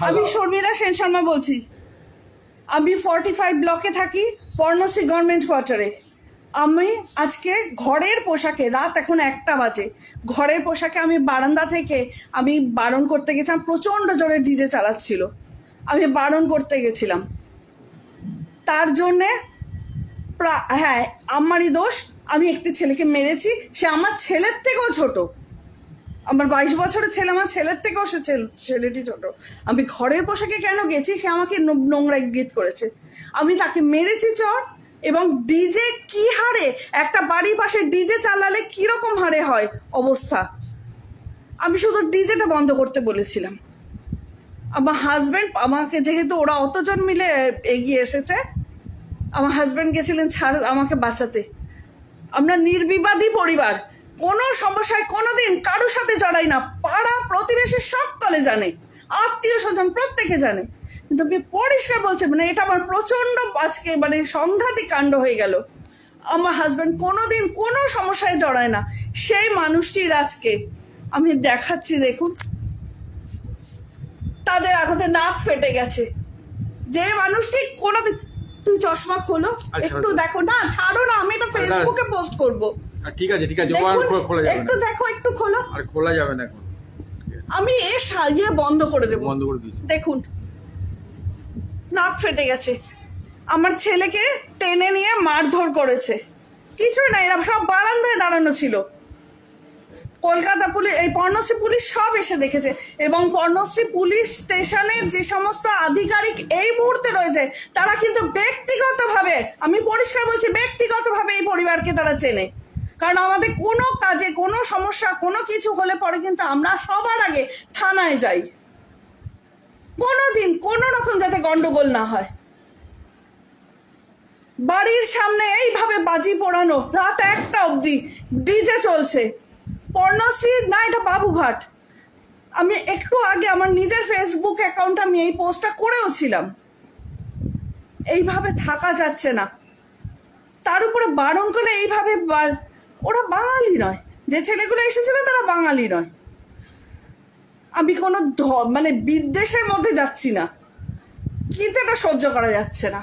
আমি শর্মিলা সেন শর্মা বলছি। আমি 45 ব্লকে থাকি, পর্ণশ্রী গভর্নমেন্ট কোয়ার্টারে। আমি আজকে ঘরের পোশাকে, রাত এখন 1টা বাজে, ঘরের পোশাকে আমি বারান্দা থেকে আমি বারণ করতে গেছিলাম, প্রচণ্ড জোরে ডিজে চালাচ্ছিল, আমি বারণ করতে গেছিলাম। তার জন্যে হ্যাঁ, আমারই দোষ। আমি একটি ছেলেকে মেরেছি, সে আমার ছেলের থেকেও ছোট, আমার 22 বছরের ছেলে, আমার ছেলের থেকেও সে ছেলেটি ছোট। আমি ঘরের পোশাকে কেন গেছি, সে আমাকে নোংরা ইঙ্গিত করেছে, আমি তাকে মেরেছি চর। এবং ডিজে কি হারে, একটা বাড়ির পাশে ডিজে চালালে কিরকম হারে হয় অবস্থা, আমি শুধু ডিজেটা বন্ধ করতে বলেছিলাম। আমার হাজব্যান্ড আমাকে, যেহেতু ওরা অতজন মিলে এগিয়ে এসেছে, আমার হাজব্যান্ড গেছিলেন আমাকে বাঁচাতে। আমরা নির্বিবাদী পরিবার, কোনো সমস্যায় কোনোদিন কারোর সাথে জড়াই না, পাড়া প্রতিবেশী সব তলে জানে, আত্মীয় স্বজন প্রত্যেকে জানে। কিন্তু আমি পরিষ্কার বলছি, মানে এটা আমার প্রচন্ড আজকে মানে সংঘাতিক কাণ্ড হয়ে গেল। আমার হাজব্যান্ড কোনোদিন কোনো সমস্যায় জড়ায় না, সেই মানুষটির আজকে আমি দেখাচ্ছি, দেখুন তাদের আঘাতে নাক ফেটে গেছে। যে মানুষটি কোনোদিন, তুই চশমা খোলো একটু দেখো, না ছাড়ো না, আমি এটা ফেসবুকে পোস্ট করব। ঠিক আছে ঠিক আছে, খোলা যাবে একটু দেখো, একটু খোলো। আর খোলা যাবে না এখন, আমি এর সাজিয়ে বন্ধ করে দেবো, বন্ধ করে দিচ্ছি। দেখুন নাক ফেটে গেছে, আমার ছেলেকে টেনে নিয়ে মারধর করেছে, কিছুই না, এরা সব বারান্দায় দাঁড়ানো ছিল। কলকাতা পুলিশ, এই পর্ণশ্রী পুলিশ সব এসে দেখেছে, এবং পর্ণশ্রী পুলিশ স্টেশনের যে সমস্ত আধিকারিক এই মুহূর্তে রয়েছে, তারা কিন্তু ব্যক্তিগতভাবে, আমি পরিষ্কার বলছি, ব্যক্তিগতভাবে এই পরিবারকে তারা চেনে। কারণ আমাদের কোনো কাজে কোনো সমস্যা কোনো কিছু হলে পরে কিন্তু আমরা সবার আগে থানায় যাই, কোনোদিন কোনো রকম যাতে গন্ডগোল না হয়। বাড়ির সামনে এইভাবে বাজি পোড়ানো, রাত 1টা অবধি ডিজে চলছে। পর্ণশ্রীর না, এটা বাবুঘাট। আমি একটু আগে আমার নিজের ফেসবুক অ্যাকাউন্টে আমি এই পোস্টটা করেও ছিলাম। এইভাবে থাকা যাচ্ছে না, তার উপরে বারণ করে এইভাবে, ওরা বাঙালি নয়, যে ছেলেগুলো এসেছিল তারা বাঙালি নয়। আমি কোনো মানে বিদ্বেষের মধ্যে যাচ্ছি না, কিন্তু এটা সহ্য করা যাচ্ছে না।